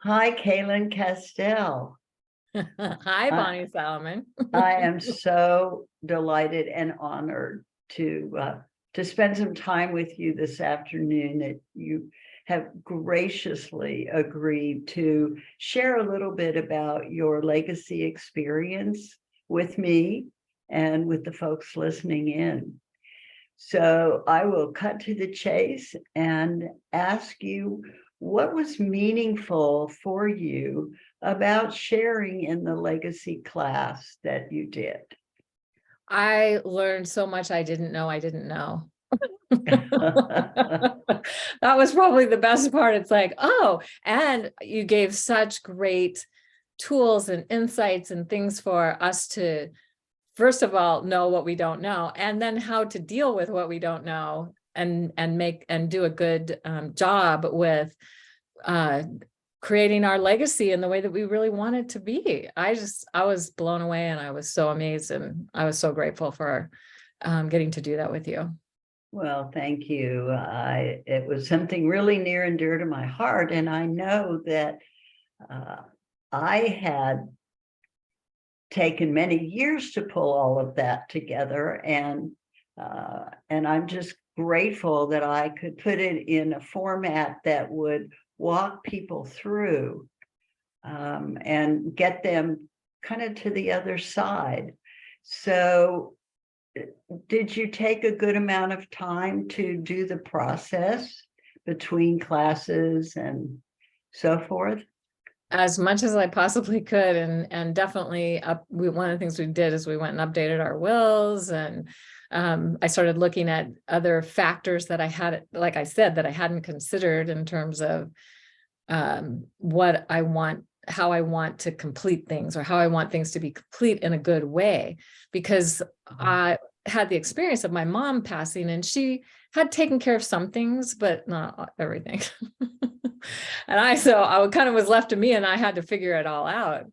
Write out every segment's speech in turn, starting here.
Hi, Kaylin Castell. Hi, I, Bonnie Salomon. I am so delighted and honored to spend some time with you this afternoon. That you have graciously agreed to share a little bit about your legacy experience with me and with the folks listening in. So I will cut to the chase and ask you what was meaningful for you about sharing in the legacy class that you did. I learned so much I didn't know I didn't know. That was probably the best part. It's like, oh, and you gave such great tools and insights and things for us to, first of all, know what we don't know, and then how to deal with what we don't know and make and do a good job with uh, creating our legacy in the way that we really want it to be. I was blown away and I was so amazed and I was so grateful for getting to do that with you. Well, thank you. It was something really near and dear to my heart, and I know that uh, I had taken many years to pull all of that together, and I'm just grateful that I could put it in a format that would walk people through and get them kind of to the other side. So, did you take a good amount of time to do the process between classes and so forth? As much as I possibly could, and definitely one of the things we did is we went and updated our wills, and I started looking at other factors that I had, like I said, that I hadn't considered in terms of what I want, how I want to complete things, or how I want things to be complete in a good way. Because I had the experience of my mom passing, and she had taken care of some things, but not everything. So I kind of was left to me, and I had to figure it all out.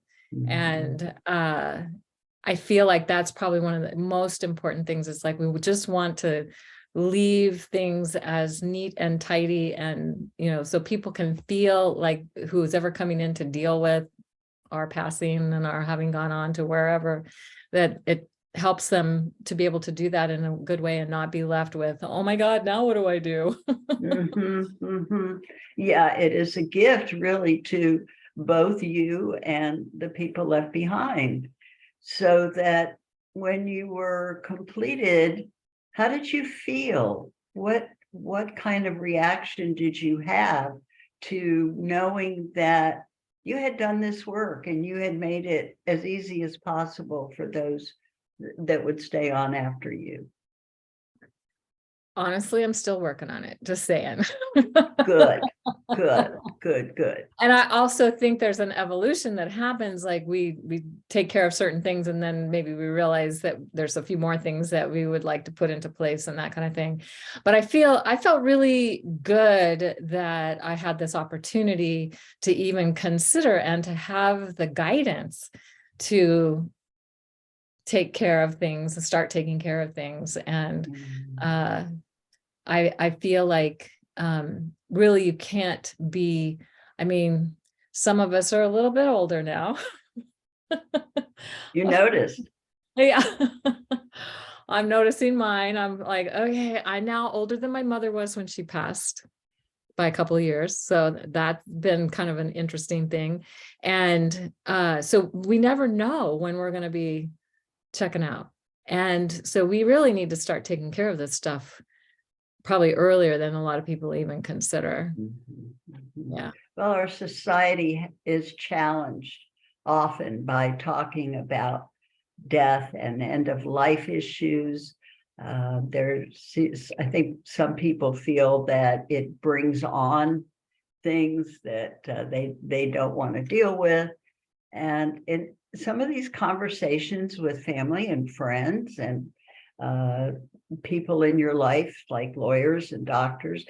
And I feel like that's probably one of the most important things. Is like, we would just want to leave things as neat and tidy, and so people can feel like who's ever coming in to deal with our passing and our having gone on to wherever, that it helps them to be able to do that in a good way and not be left with, oh my God, now what do I do? Yeah, it is a gift really to both you and the people left behind. So that when you were completed, how did you feel? What kind of reaction did you have to knowing that you had done this work and you had made it as easy as possible for those that would stay on after you? Honestly, I'm still working on it, just saying. Good, good. And I also think there's an evolution that happens. Like we take care of certain things, and then maybe we realize that there's a few more things that we would like to put into place and that kind of thing. But I felt really good that I had this opportunity to even consider and to have the guidance to take care of things and start taking care of things. And I feel like really you can't be, I mean, some of us are a little bit older now. You noticed. Yeah. I'm noticing mine. I'm like, okay, I'm now older than my mother was when she passed by a couple of years. So that's been kind of an interesting thing. And so we never know when we're going to be checking out. And so we really need to start taking care of this stuff probably earlier than a lot of people even consider. Yeah. Well, our society is challenged often by talking about death and end of life issues. I think some people feel that it brings on things that they don't want to deal with. And in some of these conversations with family and friends and people in your life, like lawyers and doctors,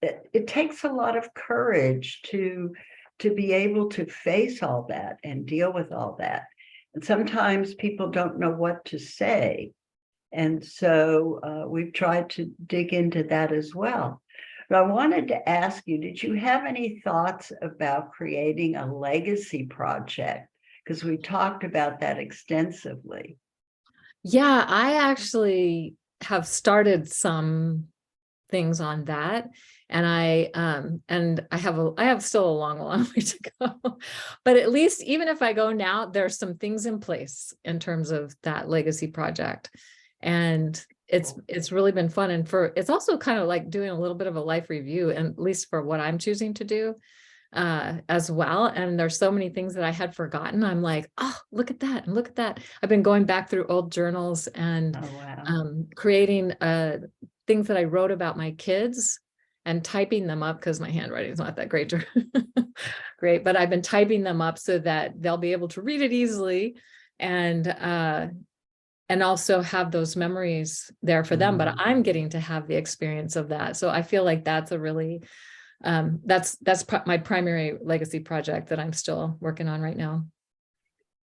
it takes a lot of courage to be able to face all that and deal with all that. And sometimes people don't know what to say. And so we've tried to dig into that as well. But I wanted to ask you, did you have any thoughts about creating a legacy project? Because we talked about that extensively. Yeah, I actually have started some things on that. And I have still a long way to go. But at least even if I go now, there's some things in place in terms of that legacy project. And it's really been fun. And it's also kind of like doing a little bit of a life review, and at least for what I'm choosing to do as well. And there's so many things that I had forgotten. I'm like, oh, look at that and look at that. I've been going back through old journals and Oh, wow. creating things that I wrote about my kids and typing them up, because my handwriting is not that great. Great, but I've been typing them up so that they'll be able to read it easily, and also have those memories there for them. But I'm getting to have the experience of that. So I feel like that's a really that's my primary legacy project that I'm still working on right now.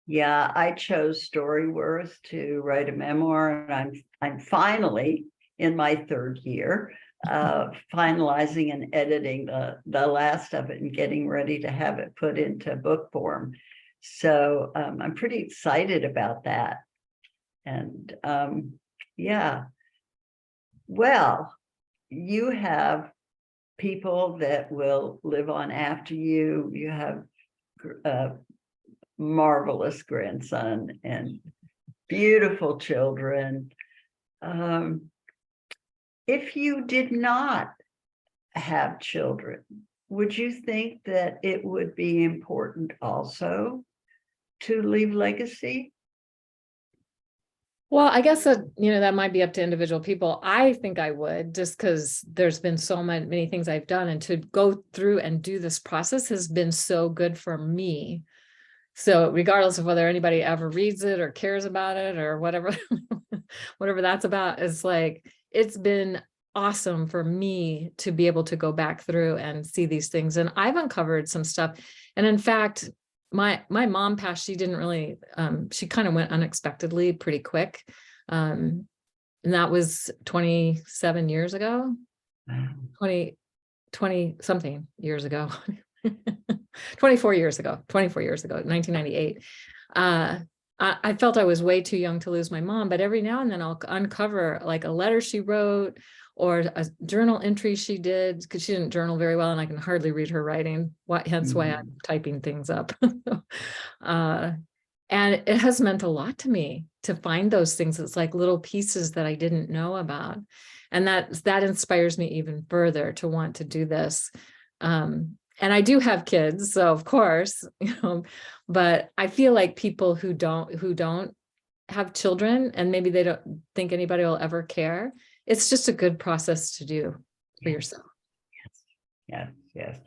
Yeah, I chose Storyworth to write a memoir, and I'm finally in my third year, finalizing and editing the last of it and getting ready to have it put into book form. So I'm pretty excited about that. And yeah, well, you have people that will live on after you. You have a marvelous grandson and beautiful children. If you did not have children, would you think that it would be important also to leave legacy? Well, I guess that, that might be up to individual people. I think I would, just because there's been so many things I've done, and to go through and do this process has been so good for me. So regardless of whether anybody ever reads it or cares about it or whatever, whatever that's about, it's like, it's been awesome for me to be able to go back through and see these things. And I've uncovered some stuff. And in fact, my mom passed, she didn't really, she kind of went unexpectedly pretty quick. And that was 27 years ago, 20 something years ago. 24 years ago, 1998. I felt I was way too young to lose my mom, but every now and then I'll uncover like a letter she wrote or a journal entry she did, because she didn't journal very well and I can hardly read her writing, hence why I'm typing things up. And it has meant a lot to me to find those things. It's like little pieces that I didn't know about. And that inspires me even further to want to do this. And I do have kids, so of course, but I feel like people who don't have children, and maybe they don't think anybody will ever care, it's just a good process to do for yourself. Yes.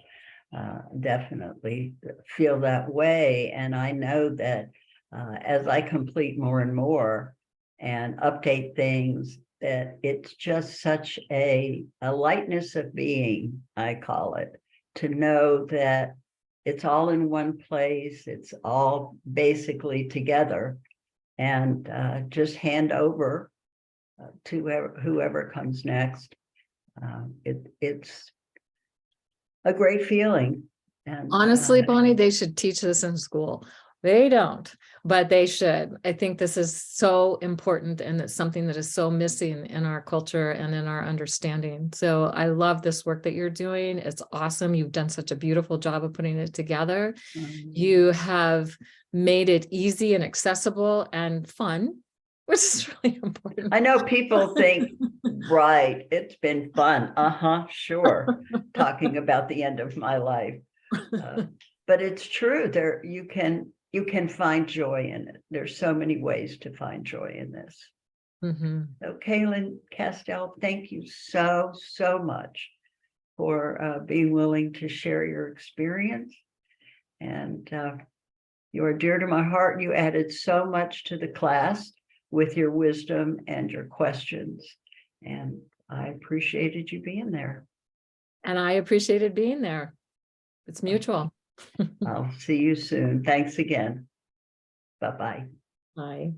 Definitely feel that way. And I know that as I complete more and more and update things, that it's just such a lightness of being, I call it, to know that it's all in one place, it's all basically together, and just hand over to whoever comes next. It's a great feeling. And Honestly, Bonnie, they should teach this in school. They don't, but they should. I think this is so important, and it's something that is so missing in our culture and in our understanding. So I love this work that you're doing. It's awesome. You've done such a beautiful job of putting it together. You have made it easy and accessible and fun, which is really important. I know people think, right, it's been fun. Sure. Talking about the end of my life. But it's true. You can find joy in it. There's so many ways to find joy in this. So Kaylin Castell, thank you so much for being willing to share your experience. And you are dear to my heart. You added so much to the class with your wisdom and your questions. And I appreciated you being there. And I appreciated being there. It's mutual. I'll see you soon. Thanks again. Bye-bye. Bye.